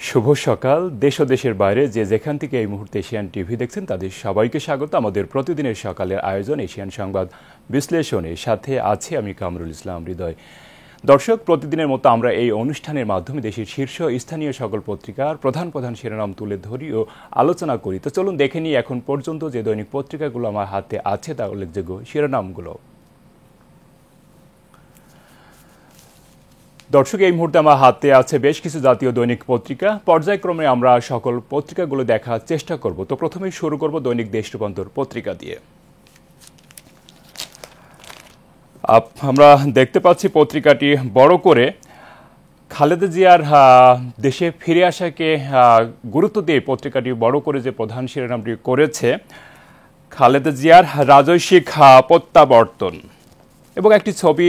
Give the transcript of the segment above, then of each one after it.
শুভ সকাল। দেশ ও দেশের বাইরে যে যেখান থেকে এই মুহূর্তে এশিয়ান টিভি দেখছেন তাদের সবাইকে স্বাগত আমাদের প্রতিদিনের সকালের আয়োজন এশিয়ান সংবাদ বিশ্লেষণে। সাথে আছি আমি কামরুল ইসলাম হৃদয়। দর্শক, প্রতিদিনের মতো আমরা এই অনুষ্ঠানের মাধ্যমে দেশের শীর্ষ স্থানীয় সকল পত্রিকার প্রধান প্রধান শিরোনাম তুলে ধরি ও আলোচনা করি। তো চলুন দেখে নিই এখন পর্যন্ত যে দৈনিক পত্রিকাগুলো আমার হাতে আছে তার উল্লেখযোগ্য শিরোনামগুলো। দর্শক, এই মুহূর্তে আমার হাতে আছে বেশ কিছু জাতীয় দৈনিক পত্রিকা। পর্যায়ক্রমে আমরা সকল পত্রিকাগুলো দেখার চেষ্টা করব। তো প্রথমেই শুরু করব দৈনিক দেশ রূপান্তর পত্রিকা দিয়ে। আমরা দেখতে পাচ্ছি পত্রিকাটি বড় করে খালেদা জিয়ার দেশে ফিরে আসাকে গুরুত্ব দিয়ে পত্রিকাটি বড় করে যে প্রধান শিরোনামটি করেছে খালেদা জিয়ার রাজস্বিক প্রত্যাবর্তন, এবং একটি ছবি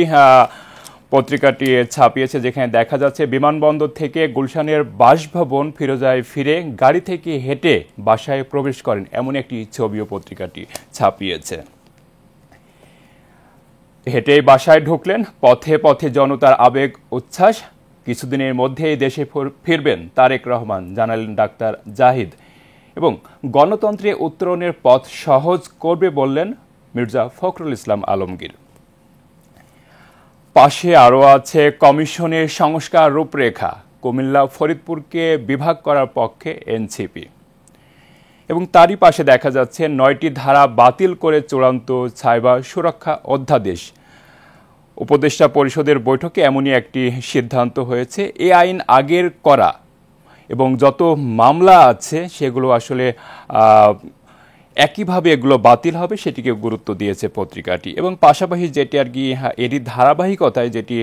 পত্রিকাটি ছাপিয়েছে যেখানে দেখা যাচ্ছে বিমানবন্দর থেকে গুলশানের বাসভবন ফিরোজায় ফিরে গাড়ি থেকে হেঁটে বাসায় প্রবেশ করেন, এমন একটি ছবিও পত্রিকাটি ছাপিয়েছে। হেঁটেই বাসায় ঢুকলেন, পথে পথে জনতার আবেগ উচ্ছ্বাস, কিছুদিনের মধ্যেই দেশে ফিরবেন তারেক রহমান, জানালেন ডাক্তার জাহিদ, এবং গণতন্ত্রে উত্তরণের পথ সহজ করবে বললেন মির্জা ফখরুল ইসলাম আলমগীর। পাশে আরও আছে কমিশনের সংস্কার রূপরেখা, কুমিল্লা ফরিদপুরকে বিভাগ করার পক্ষে এনসিপি, এবং তারই পাশে দেখা যাচ্ছে ৯টি ধারা বাতিল করে চূড়ান্ত সাইবার সুরক্ষা অধ্যাদেশ। উপদেষ্টা পরিষদের বৈঠকে এমনই একটি সিদ্ধান্ত হয়েছে। এই আইন আগের করা এবং যত মামলা আছে সেগুলো আসলে একইভাবে এগুলো বাতিল হবে সেটিকে গুরুত্ব দিয়েছে পত্রিকাটি। এবং পাশাপাশি যেটি আর কি এরই ধারাবাহিকতায় যেটি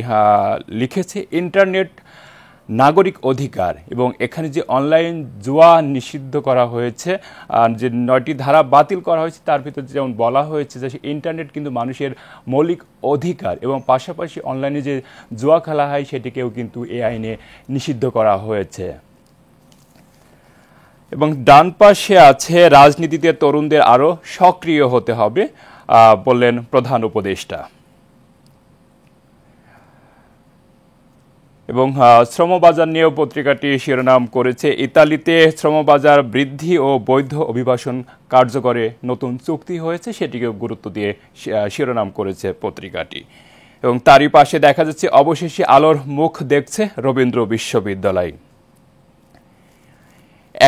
লিখেছে ইন্টারনেট নাগরিক অধিকার, এবং এখানে যে অনলাইন জুয়া নিষিদ্ধ করা হয়েছে, যে 9টি ধারা বাতিল করা হয়েছে তার ভিতরে যেমন বলা হয়েছে যে ইন্টারনেট কিন্তু মানুষের মৌলিক অধিকার, এবং পাশাপাশি অনলাইনে যে জুয়া খেলা হয় সেটিকেও কিন্তু এই আইনে নিষিদ্ধ করা হয়েছে। এবং ডান পাশে আছে রাজনীতিতে তরুণদের আরও সক্রিয় হতে হবে বললেন প্রধান উপদেষ্টা। এবং শ্রমবাজার নিয়েও পত্রিকাটি শিরোনাম করেছে ইতালিতে শ্রমবাজার বৃদ্ধি ও বৈধ অভিবাসন কার্যকরে নতুন চুক্তি হয়েছে, সেটিকে গুরুত্ব দিয়ে শিরোনাম করেছে পত্রিকাটি। এবং তারই পাশে দেখা যাচ্ছে অবশেষে আলোর মুখ দেখছে রবীন্দ্র বিশ্ববিদ্যালয়।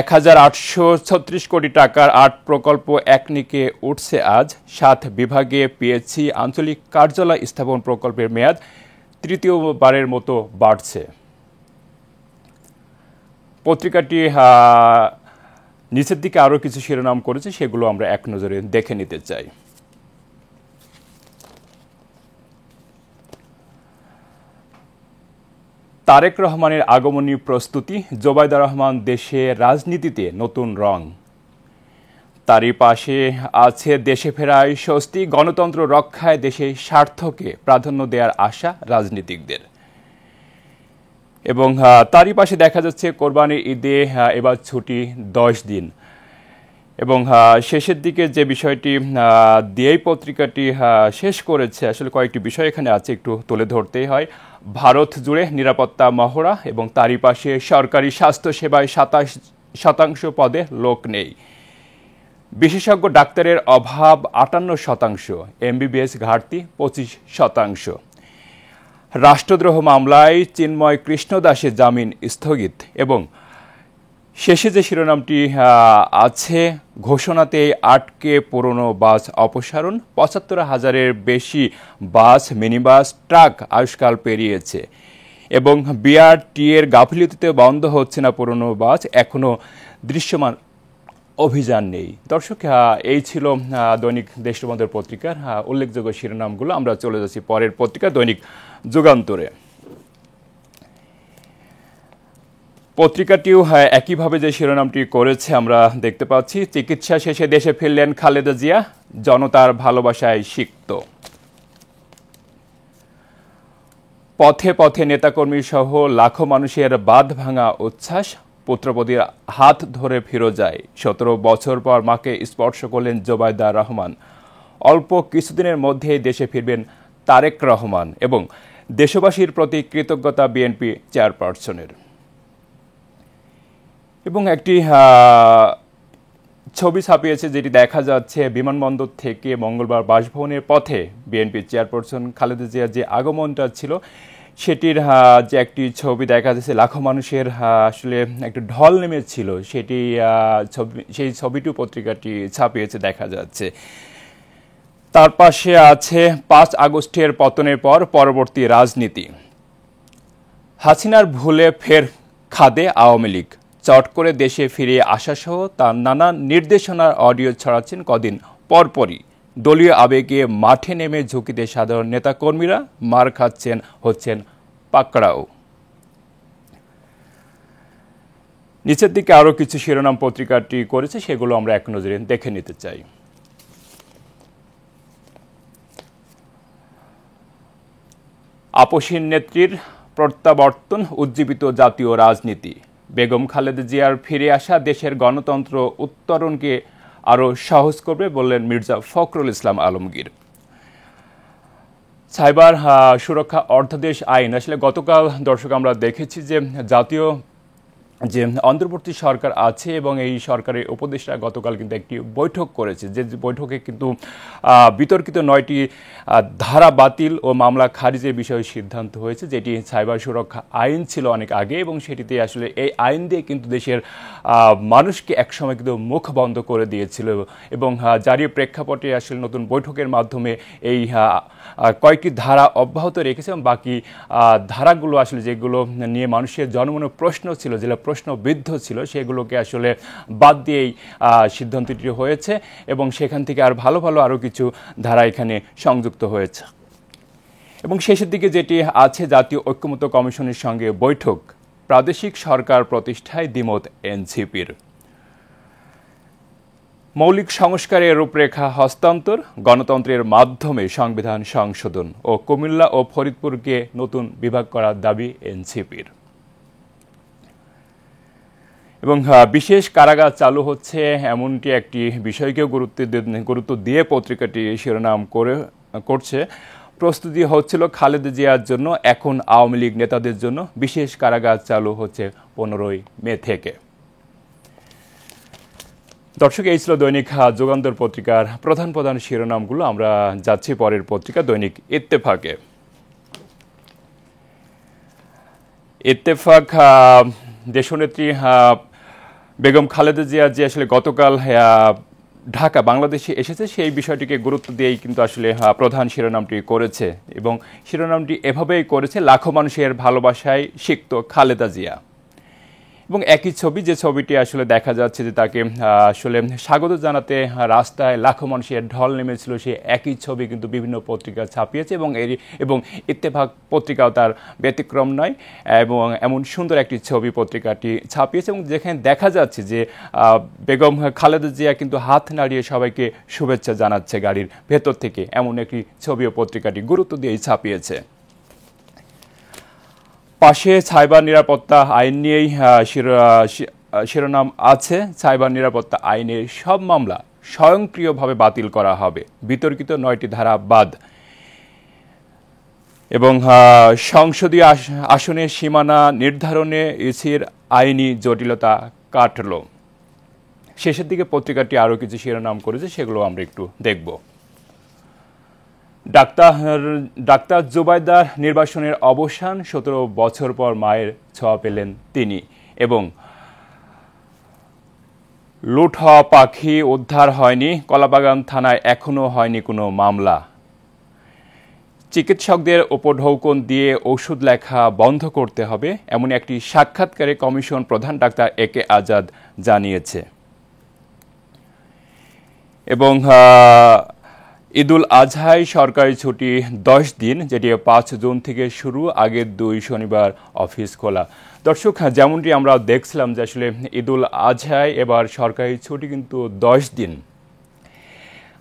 ১,৮৩৬ কোটি টাকার ৮ প্রকল্প একনিকে উঠছে আজ। ৭ বিভাগে পিএইচসি আঞ্চলিক কার্যালয় স্থাপন প্রকল্পের মেয়াদ তৃতীয়বারের মতো বাড়ছে। পত্রিকাটি নিচের দিকে আরও কিছু শিরোনাম করেছে, সেগুলো আমরা এক নজরে দেখে নিতে চাই। তারেক রহমানের আগমনী প্রস্তুতি, জোবাইদা রহমান দেশে রাজনীতিতে নতুন রং। তারই পাশে আছে দেশে ফেরায় স্বস্তি, গণতন্ত্র রক্ষায় দেশের স্বার্থকে প্রাধান্য দেওয়ার আশা রাজনীতিকদের। এবং তারই পাশে দেখা যাচ্ছে কোরবানির ঈদে এবার ছুটি 10 দিন। এবং শেষের দিকে যে বিষয়টি দিয়েই পত্রিকাটি শেষ করেছে, আসলে কয়েকটি বিষয় এখানে আছে, একটু তুলে ধরতেই হয়। ভারত জুড়ে নিরাপত্তা মহড়া, এবং তারই পাশে সরকারি স্বাস্থ্যসেবায় 27% পদে লোক নেই। বিশেষজ্ঞ ডাক্তারের অভাব 58%, এমবিবিএস ঘাটতি 25%। রাষ্ট্রদ্রোহ মামলায় চিন্ময় কৃষ্ণদাসের জামিন স্থগিত। এবং শেষে যে শিরোনামটি আছে ঘোষণাতে আটকে পুরনো বাস অপসারণ, ৭৫,০০০-এর বেশি বাস, মিনিবাস, ট্রাক আয়ুষ্কাল পেরিয়েছে। এবং বিআরটি এর গাফিলতিতে বন্ধ হচ্ছে না পুরনো বাস, এখনও দৃশ্যমান অভিযান নেই। দর্শক, এই ছিল দৈনিক দেশ রূপান্তর পত্রিকার উল্লেখযোগ্য শিরোনামগুলো। আমরা চলে যাচ্ছি পরের পত্রিকা দৈনিক যুগান্তরে। পত্রিকাটিও একইভাবে যে শিরোনামটি করেছে আমরা দেখতে পাচ্ছি চিকিৎসা শেষে দেশে ফিরলেন খালেদা জিয়া, জনতার ভালোবাসায় সিক্ত। পথে পথে নেতাকর্মী সহ লাখো মানুষের বাঁধ ভাঙা উচ্ছ্বাস, পুত্রবধূর হাত ধরে ফিরোজায় 17 বছর পর মাকে স্পর্শ করলেন জোবাইদা রহমান। অল্প কিছুদিনের মধ্যেই দেশে ফিরবেন তারেক রহমান, এবং দেশবাসীর প্রতি কৃতজ্ঞতা বিএনপি চেয়ারপারসনের। এবং একটি ছবি ছাপিয়েছে, যেটি দেখা যাচ্ছে বিমানবন্দর থেকে মঙ্গলবার বাসভবনের পথে বিএনপি চেয়ারপারসন খালেদা জিয়ার যে আগমনটা ছিল সেটির যে একটি ছবি দেখা যাচ্ছে, লাখো মানুষের আসলে একটি ঢল নেমেছিল, সেটি সেই ছবিটিও পত্রিকাটি ছাপিয়েছে দেখা যাচ্ছে। তার পাশে আছে 5 আগস্টের পতনের পর পরবর্তী রাজনীতি, হাসিনার ভুলে ফের খাদে আওয়ামী লীগ, চট করে দেশে ফিরে আসাসহ তার নানা নির্দেশনার অডিও ছড়াচ্ছেন কদিন পরপরই। দলীয় আবেগে মাঠে নেমে ঝুঁকিতে সাধারণ নেতাকর্মীরা, মার খাচ্ছেন, হচ্ছেন পাকড়াও। নিচের দিকে আরও কিছু শিরোনাম পত্রিকাটি করেছে, সেগুলো আমরা এক নজরে দেখে নিতে চাই। আপসহীন নেত্রীর প্রত্যাবর্তন, উজ্জীবিত জাতীয় রাজনীতি, বেগম খালেদা জিয়ার ফিরে আসা দেশের গণতন্ত্র উত্তরণকে আরও সহজ করবে বললেন মির্জা ফখরুল ইসলাম আলমগীর। সাইবার সুরক্ষা অধ্যাদেশ আইন, আসলে গতকাল দর্শক আমরা দেখেছি যে জাতীয় যে অন্তর্বর্তী সরকার আছে এবং এই সরকারের উপদেষ্টা গতকাল কিন্তু একটি বৈঠক করেছে, যে বৈঠকে কিন্তু বিতর্কিত 9টি ধারা বাতিল ও মামলা খারিজের বিষয়ে সিদ্ধান্ত হয়েছে, যেটি সাইবার সুরক্ষা আইন ছিল অনেক আগে, এবং সেটিতে আসলে এই আইন দিয়ে কিন্তু দেশের মানুষকে একসময় কিন্তু মুখ বন্ধ করে দিয়েছিল, এবং জারি প্রেক্ষাপটে আসলে নতুন বৈঠকের মাধ্যমে এই কয়েকটি ধারা অব্যাহত রেখেছে, এবং বাকি ধারাগুলো আসলে যেগুলো নিয়ে মানুষের জনমনে প্রশ্ন ছিল, যেগুলো প্রশ্নবিদ্ধ ছিল, সেগুলোকে আসলে বাদ দিয়েই সিদ্ধান্তটি হয়েছে, এবং সেখান থেকে আর ভালো ভালো আরও কিছু ধারা এখানে সংযুক্ত হয়েছে। এবং শেষের দিকে যেটি আছে, জাতীয় ঐক্যমত্য কমিশনের সঙ্গে বৈঠক, প্রাদেশিক সরকার প্রতিষ্ঠায় দ্বিমত এনসিপির, মৌলিক সংস্কারের রূপরেখা হস্তান্তর, গণতন্ত্রের মাধ্যমে সংবিধান সংশোধন ও কুমিল্লা ও ফরিদপুরকে নতুন বিভাগ করার দাবি এনসিপির। এবং বিশেষ কারাগার চালু হচ্ছে এমনটি একটি বিষয়কেও গুরুত্ব দিয়ে পত্রিকাটি শিরোনাম করছে। প্রস্তুতি হচ্ছিল খালেদা জিয়ার জন্য, এখন আওয়ামী লীগ নেতাদের জন্য বিশেষ কারাগার চালু হচ্ছে 15ই মে থেকে। দর্শক, এই ছিল দৈনিক যুগান্তর পত্রিকার প্রধান প্রধান শিরোনামগুলো। আমরা যাচ্ছি পরের পত্রিকা দৈনিক ইত্তেফাকে। ইত্তেফাক দেশনেত্রী বেগম খালেদা জিয়া যে আসলে গতকাল ঢাকা বাংলাদেশে এসেছে, সেই বিষয়টিকে গুরুত্ব দিয়েই কিন্তু আসলে প্রধান শিরোনামটি করেছে, এবং শিরোনামটি এভাবেই করেছে, লাখো মানুষের ভালোবাসায় সিক্ত খালেদা জিয়া। এবং একই ছবি, যে ছবিটি আসলে দেখা যাচ্ছে যে তাকে আসলে স্বাগত জানাতে রাস্তায় লাখো মানুষের ঢল নেমেছিল, সে একই ছবি কিন্তু বিভিন্ন পত্রিকা ছাপিয়েছে, এবং ইত্তেফাক পত্রিকাও তার ব্যতিক্রম নয়, এবং এমন সুন্দর একটি ছবি পত্রিকাটি ছাপিয়েছে, এবং যেখানে দেখা যাচ্ছে যে বেগম খালেদা জিয়া কিন্তু হাত নাড়িয়ে সবাইকে শুভেচ্ছা জানাচ্ছে গাড়ির ভেতর থেকে, এমন একটি ছবিও পত্রিকাটি গুরুত্ব দিয়েই ছাপিয়েছে। পাশে সাইবার নিরাপত্তা আইন নিয়েই শিরোনাম আছে, সাইবার নিরাপত্তা আইনের সব মামলা স্বয়ংক্রিয়ভাবে বাতিল করা হবে, বিতর্কিত 9টি ধারা বাদ, এবং সংসদীয় আসনের সীমানা নির্ধারণে ইসির আইনি জটিলতা কাটল। শেষের দিকে পত্রিকাটি আরও কিছু শিরোনাম করেছে, সেগুলো আমরা একটু দেখব। ডাক্তার জুবাইদার নির্বাসনের অবসান, 17 বছর পর মায়ের ছোঁয়া পেলেন তিনি, এবং লুট হওয়া পাখি উদ্ধার হয়নি, কলাবাগান থানায় এখনও হয়নি কোনো মামলা, চিকিৎসকদের উপঢৌকন দিয়ে ওষুধ লেখা বন্ধ করতে হবে, এমন একটি সাক্ষাৎকারে কমিশন প্রধান ডাক্তার একে আজাদ জানিয়েছে। এবং ঈদুল আজহায় সরকারি ছুটি 10 দিন, যেটি 5 জুন থেকে শুরু, আগের 2 শনিবার অফিস খোলা। দর্শক, যেমনটি আমরা দেখছিলাম যে আসলে ঈদুল আজহায় এবার সরকারি ছুটি কিন্তু 10 দিন।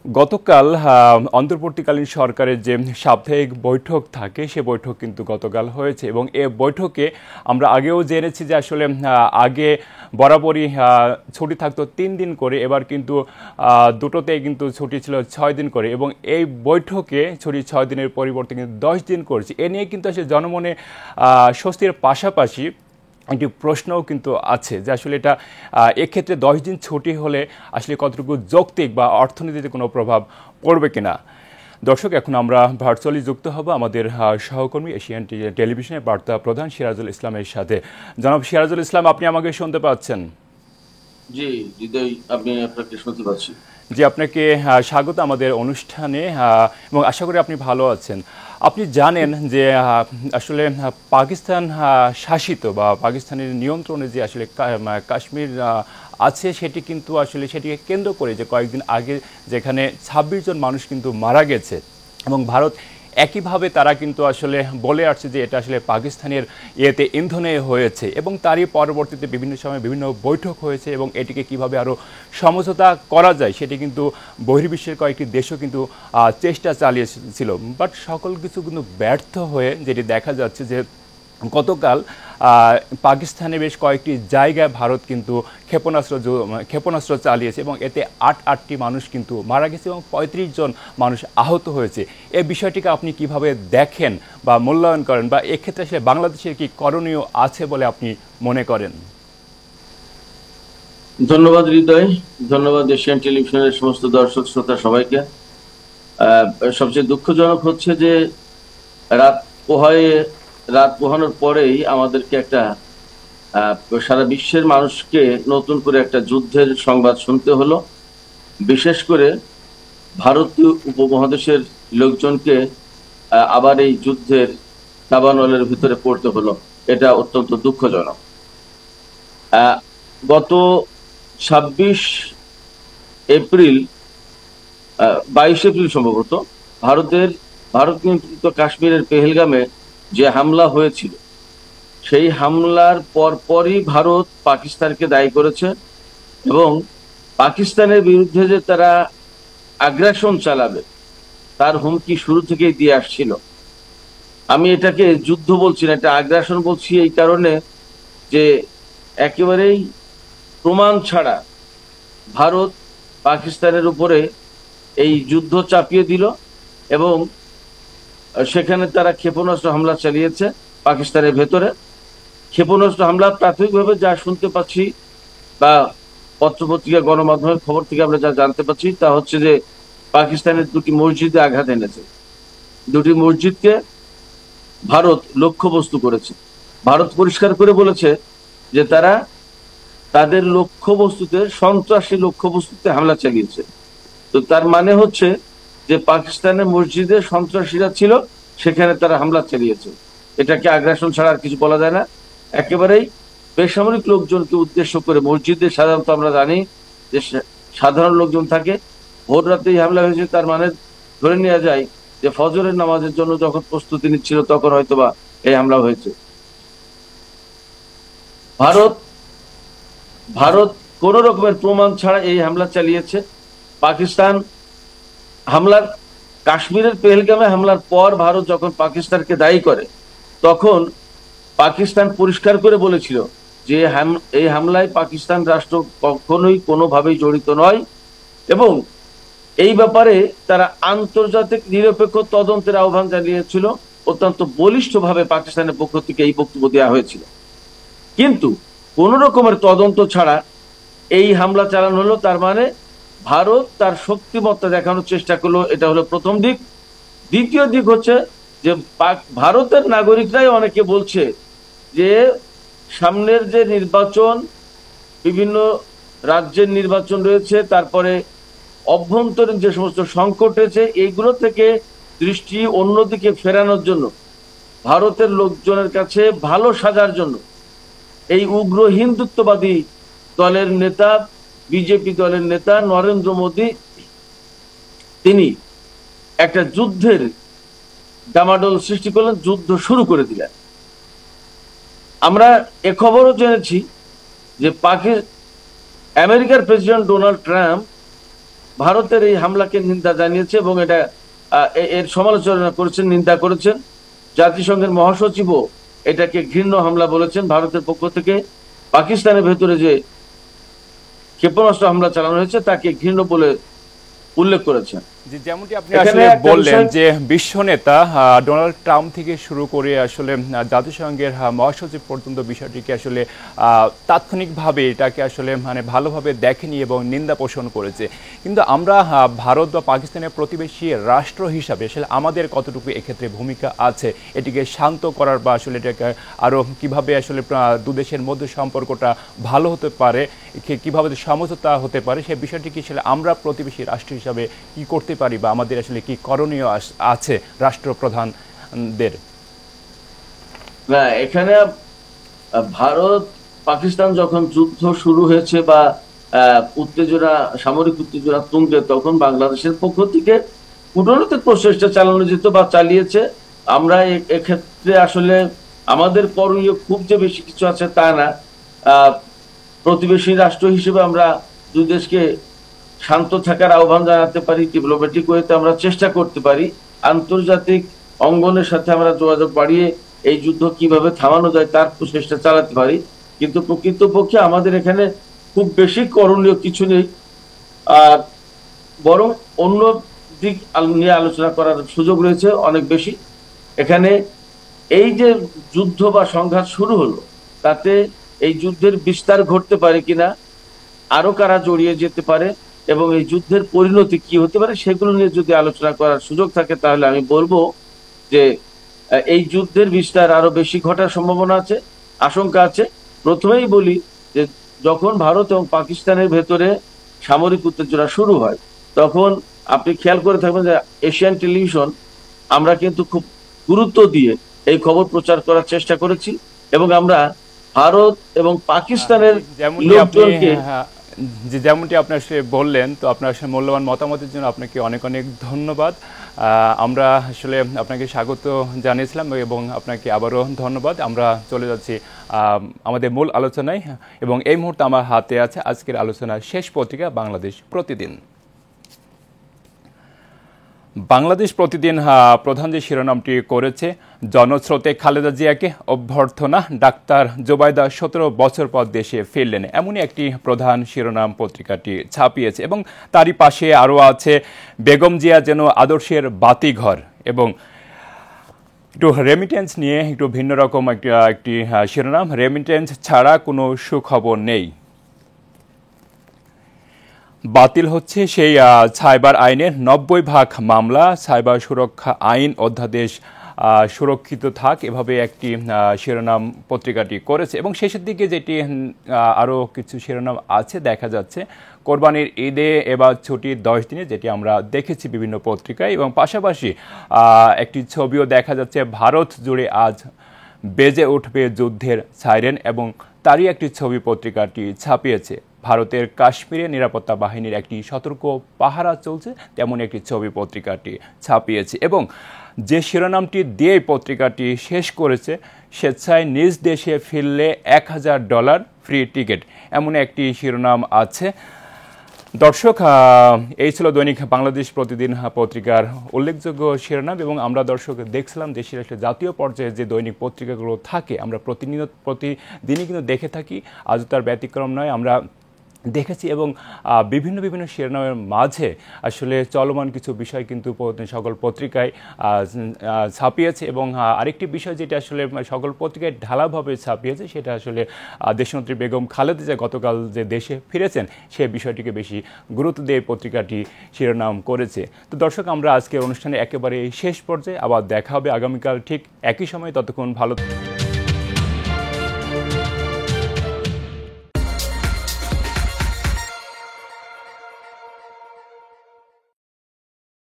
গতকাল অন্তর্বর্তীকালীন সরকারের যে সাপ্তাহিক বৈঠক থাকে, সে বৈঠক কিন্তু গতকাল হয়েছে, এবং এ বৈঠকে আমরা আগেও জেনেছি যে আসলে আগে বরাবরই ছুটি থাকতো 3 দিন করে, এবার কিন্তু দুটোতেই কিন্তু ছুটি ছিল 6 দিন করে, এবং এই বৈঠকে ছুটি 6 দিনের পরিবর্তে কিন্তু 10 দিন করেছে। এ নিয়ে কিন্তু আসলে জনমনে স্বস্তির পাশাপাশি একটি প্রশ্নও কিন্তু আছে যে আসলে এটা এক্ষেত্রে 10 দিন ছুটি হলে আসলে কতটুকু যৌক্তিক বা অর্থনীতিতে কোনো প্রভাব পড়বে কিনা। দর্শক, এখন আমরা ভার্চুয়ালি যুক্ত হব আমাদের সহকর্মী এশিয়ান টেলিভিশনের বার্তা প্রধান সিরাজুল ইসলামের সাথে। জনাব সিরাজুল ইসলাম, আপনি আমাকে শুনতে পাচ্ছেন? জি হৃদয়, আমি আপনাকে শুনতে পাচ্ছি। জি, আপনাকে স্বাগত আমাদের অনুষ্ঠানে, এবং আশা করি আপনি ভালো আছেন। আপনি জানেন যে আসলে পাকিস্তান শাসিত বা পাকিস্তানের নিয়ন্ত্রণে যে আসলে কাশ্মীর আছে, সেটি কিন্তু আসলে সেটিকে কেন্দ্র করে যে কয়েকদিন আগে যেখানে 26 জন মানুষ কিন্তু মারা গেছে, এবং ভারত একইভাবে তারা কিন্তু আসলে বলে আসছে যে এটা আসলে পাকিস্তানের ইন্ধনে হয়েছে, এবং তারই পরবর্তীতে বিভিন্ন সময় বিভিন্ন বৈঠক হয়েছে এবং এটিকে কিভাবে আরও সমঝোতা করা যায় সেটি কিন্তু বহির্বিশ্বের কয়েকটি দেশও কিন্তু চেষ্টা চালিয়েছিল। বাট সকল কিছু কিন্তু ব্যর্থ হয়ে যেটি দেখা যাচ্ছে যে গতকাল পাকিস্তানে বেশ কয়েকটি জায়গায় ভারত কিন্তু ক্ষেপণাস্ত্র চালিয়েছে, এবং এতে আটটি মানুষ কিন্তু মারা গেছে এবং 35 জন মানুষ আহত হয়েছে। এই বিষয়টিকে আপনি কিভাবে দেখেন বা মূল্যায়ন করেন, বা এক্ষেত্রে আসলে বাংলাদেশের কি করণীয় আছে বলে আপনি মনে করেন? ধন্যবাদ হৃদয়, ধন্যবাদ এশিয়ান টেলিভিশনের সমস্ত দর্শক শ্রোতা সবাইকে। সবচেয়ে দুঃখজনক হচ্ছে যে রাত রাত পোহানোর পরেই আমাদেরকে একটা সারা বিশ্বের মানুষকে নতুন করে একটা যুদ্ধের সংবাদ শুনতে হলো। বিশেষ করে ভারতীয় উপমহাদেশের লোকজনকে আবার এই যুদ্ধের দাবানলের ভিতরে পড়তে হলো। এটা অত্যন্ত দুঃখজনক। গত 26 এপ্রিল 22 এপ্রিল সম্ভবত ভারত নিয়ন্ত্রিত কাশ্মীরের পেহেলগামে যে হামলা হয়েছিল, সেই হামলার পরপরই ভারত পাকিস্তানকে দায়ী করেছে, এবং পাকিস্তানের বিরুদ্ধে যে তারা আগ্রাসন চালাবে তার হুমকি শুরু থেকেই দিয়ে আসছিল। আমি এটাকে যুদ্ধ বলছি না, এটা আগ্রাসন বলছি এই কারণে যে একেবারেই প্রমাণ ছাড়া ভারত পাকিস্তানের উপরে এই যুদ্ধ চাপিয়ে দিল, এবং সেখানে তারা ক্ষেপণাস্ত্র হামলা চালিয়েছে পাকিস্তানের ভেতরে। ক্ষেপণাস্ত্র হামলা প্রাথমিকভাবে যা শুনতে পাচ্ছি বা পত্রপত্রিকা গণমাধ্যমের খবর থেকে আমরা যা জানতে পাচ্ছি তা হচ্ছে যে পাকিস্তানের 2টি মসজিদে আঘাত এনেছে। 2টি মসজিদকে ভারত লক্ষ্যবস্তু করেছে। ভারত পরিষ্কার করে বলেছে যে তারা তাদের লক্ষ্যবস্তুতে, সন্ত্রাসী লক্ষ্যবস্তুতে হামলা চালিয়েছে। তো তার মানে হচ্ছে যে পাকিস্তানের মসজিদে সন্ত্রাসীরা ছিল, সেখানে তারা হামলা চালিয়েছে। এটাকে আগ্রাসন ছাড়া আর কিছু বলা যায় না। একেবারেই বেসামরিক লোকজনকে উদ্দেশ্য করে, মসজিদে সাধারণত আমরা জানি যে সাধারণ লোকজন থাকে, ভোর রাতেই হামলা হয়েছে, তার মানে ধরে নেওয়া যায় যে ফজরের নামাজের জন্য যখন প্রস্তুতি নিচ্ছিল তখন হয়তোবা এই হামলা হয়েছে। ভারত ভারত কোন রকমের প্রমাণ ছাড়া এই হামলা চালিয়েছে। পাকিস্তান হামলার, কাশ্মীরের পেহেলগামে হামলার পর ভারত যখন পাকিস্তানকে দায়ী করে, তখন পাকিস্তান পরিষ্কার করে বলেছিল যে এই হামলায় পাকিস্তান রাষ্ট্র কখনোই কোনোভাবেই জড়িত নয়, এবং এই ব্যাপারে তারা আন্তর্জাতিক নিরপেক্ষ তদন্তের আহ্বান জানিয়েছিল। অত্যন্ত বলিষ্ঠভাবে পাকিস্তানের পক্ষ থেকে এই বক্তব্য দেওয়া হয়েছিল। কিন্তু কোন রকমের তদন্ত ছাড়া এই হামলা চালানো হলো, তার মানে ভারত তার শক্তিমত্তা দেখানোর চেষ্টা করলো। এটা হলো প্রথম দিক। দ্বিতীয় দিক হচ্ছে যে ভারতের নাগরিকরাই অনেকে বলছে যে সামনের যে নির্বাচন, বিভিন্ন রাজ্যের নির্বাচন রয়েছে, তারপরে অভ্যন্তরীণ যে সমস্ত সংকট রয়েছে, এইগুলো থেকে দৃষ্টি অন্যদিকে ফেরানোর জন্য, ভারতের লোকজনের কাছে ভালো সাজার জন্য এই উগ্র হিন্দুত্ববাদী দলের নেতা, বিজেপি দলের নেতা নরেন্দ্র মোদী, তিনি একটা যুদ্ধের ডামাডোল সৃষ্টি করলেন, যুদ্ধ শুরু করে দিলেন। আমরা এ খবরও জেনেছি যে আমেরিকার প্রেসিডেন্ট ডোনাল্ড ট্রাম্প ভারতের এই হামলাকে নিন্দা জানিয়েছে, এবং এর সমালোচনা করেছেন, নিন্দা করেছেন। জাতিসংঘের মহাসচিবও এটাকে ঘৃণ্য হামলা বলেছেন ভারতের পক্ষ থেকে। পাকিস্তানের ভেতরে যে ক্ষেপণাস্ত্র হামলা চালানো হয়েছে তাকে ঘৃণ্য বলে উল্লেখ করেছেন। যে যেমনটি আপনি এখানে আসলে একটা বললেন বিষয়, যে বিশ্ব নেতা ডোনাল্ড ট্রাম্প থেকে শুরু করে আসলে জাতিসংঘের মহাসচিব পর্যন্ত বিষয়টিকে আসলে তাৎক্ষণিকভাবে এটাকে আসলে মানে ভালোভাবে দেখেনি এবং নিন্দা পোষণ করেছে, কিন্তু আমরা ভারত বা পাকিস্তানের প্রতিবেশী রাষ্ট্র হিসাবে আসলে আমাদের কতটুকু এক্ষেত্রে ভূমিকা আছে এটিকে শান্ত করার বা আসলে এটাকে আরও কিভাবে আসলে দু দেশের মধ্যে সম্পর্কটা ভালো হতে পারে, কিভাবে সমঝোতা হতে পারে, সেই বিষয়টি কি আসলে আমরা প্রতিবেশী রাষ্ট্র হিসাবে কি করতে পারি বা আমাদের আসলে কি করণীয় আছে রাষ্ট্রপ্রধানদের? না এখানে ভারত পাকিস্তান যখন যুদ্ধ শুরু হয়েছে বা উত্তেজনা, সামরিক উত্তেজনা তুঙ্গে, তখন বাংলাদেশের পক্ষ থেকে কূটনৈতিক প্রচেষ্টা চালানো যেত বা চালিয়েছে। আমরা এক্ষেত্রে আসলে আমাদের করণীয় খুব যে বেশি কিছু আছে তা না। আহ, প্রতিবেশী রাষ্ট্র হিসেবে আমরা দুই দেশকে শান্ত থাকার আহ্বান জানাতে পারি, ডিপ্লোম্যাটিক ওয়েতে আমরা চেষ্টা করতে পারি, আন্তর্জাতিক অঙ্গনের সাথে আমরা যোগাযোগ বাড়িয়ে এই যুদ্ধ কিভাবে থামানো যায় তার প্রচেষ্টা চালাতে পারি। কিন্তু প্রকৃতপক্ষে আমাদের এখানে খুব বেশি করণীয় কিছু নেই, আর বরং অন্য দিক নিয়ে আলোচনা করার সুযোগ রয়েছে অনেক বেশি। এখানে এই যে যুদ্ধ বা সংঘাত শুরু হলো, তাতে এই যুদ্ধের বিস্তার ঘটতে পারে কিনা, আরো কারা জড়িয়ে যেতে পারে এবং এই যুদ্ধের পরিণতি কি হতে পারে সেগুলো নিয়ে যদি আলোচনা করার সুযোগ থাকে, তাহলে আমি বলবো যে এই যুদ্ধের বিস্তার আরো বেশি ঘটার সম্ভাবনা আছে, আশঙ্কা আছে। প্রথমেই বলি যে যখন ভারত এবং পাকিস্তানের ভেতরে সামরিক উত্তেজনা শুরু হয়, তখন আপনি খেয়াল করে থাকবেন যে এশিয়ান টেলিভিশন আমরা কিন্তু খুব গুরুত্ব দিয়ে এই খবর প্রচার করার চেষ্টা করেছি, এবং আমরা ভারত এবং পাকিস্তানের যেমনটি আপনি লোকজনকে যেমনটি আপনি আসলে বললেন, তো আপনার আসলে মূল্যবান মতামতের জন্য আপনাকে অনেক অনেক ধন্যবাদ। আমরা আসলে আপনাকে স্বাগত জানিয়েছিলাম এবং আপনাকে আবারও ধন্যবাদ। আমরা চলে যাচ্ছি আমাদের মূল আলোচনায়, এবং এই মুহূর্তে আমার হাতে আছে আজকের আলোচনার শেষ পত্রিকা বাংলাদেশ প্রতিদিন। বাংলাদেশ প্রতিদিন প্রধান যে শিরোনামটি করেছে, জনস্রোতে খালেদা জিয়াকে অভ্যর্থনা, ডাক্তার জোবাইদা 17 বছর পর দেশে ফিরলেন, এমনই একটি প্রধান শিরোনাম পত্রিকাটি ছাপিয়েছে। এবং তারই পাশে আরও আছে বেগম জিয়া যেন আদর্শের বাতিঘর, এবং একটু রেমিটেন্স নিয়ে একটু ভিন্ন রকম একটি শিরোনাম, রেমিটেন্স ছাড়া কোনো সুখবর নেই। বাতিল হচ্ছে সেই সাইবার আইনের 90% মামলা, সাইবার সুরক্ষা আইন অধ্যাদেশ সুরক্ষিত থাক, এভাবে একটি শিরোনাম পত্রিকাটি করেছে। এবং শেষের দিকে যেটি আরও কিছু শিরোনাম আছে দেখা যাচ্ছে, কোরবানির ঈদে এবার ছুটি 10 দিনে, যেটি আমরা দেখেছি বিভিন্ন পত্রিকায়, এবং পাশাপাশি একটি ছবিও দেখা যাচ্ছে, ভারত জুড়ে আজ বেজে উঠবে যুদ্ধের সাইরেন, এবং তারই একটি ছবি পত্রিকাটি ছাপিয়েছে। ভারতের কাশ্মীরে নিরাপত্তা বাহিনীর একটি সতর্ক পাহারা চলছে, তেমন একটি ছবি পত্রিকাটি ছাপিয়েছে। এবং যে শিরোনামটি দিয়ে পত্রিকাটি শেষ করেছে, স্বেচ্ছায় নিজ দেশে ফিরলে $1000 ফ্রি টিকিট, এমন একটি শিরোনাম আছে। দর্শক, এই ছিল দৈনিক বাংলাদেশ প্রতিদিন পত্রিকার উল্লেখযোগ্য শিরোনাম, এবং আমরা দর্শক দেখছিলাম দেশের আসলে জাতীয় পর্যায়ে যে দৈনিক পত্রিকাগুলো থাকে আমরা প্রতিদিনই কিন্তু দেখে থাকি, আজও তার ব্যতিক্রম নয়। আমরা দেখেছি এবং বিভিন্ন বিভিন্ন শিরোনামের মাঝে আসলে চলমান কিছু বিষয় কিন্তু সকল পত্রিকায় ছাপিয়েছে। এবং আরেকটি বিষয় যেটা আসলে সকল পত্রিকায় ঢালাভাবে ছাপিয়েছে, সেটা আসলে দেশনেত্রী বেগম খালেদা জিয়া গতকাল যে দেশে ফিরেছেন সেই বিষয়টিকে বেশি গুরুত্ব দিয়ে পত্রিকাটি শিরোনাম করেছে। তো দর্শক, আমরা আজকের অনুষ্ঠানে একেবারে শেষ পর্যায়ে, আবার দেখা হবে আগামীকাল ঠিক একই সময়। ততক্ষণ ভালো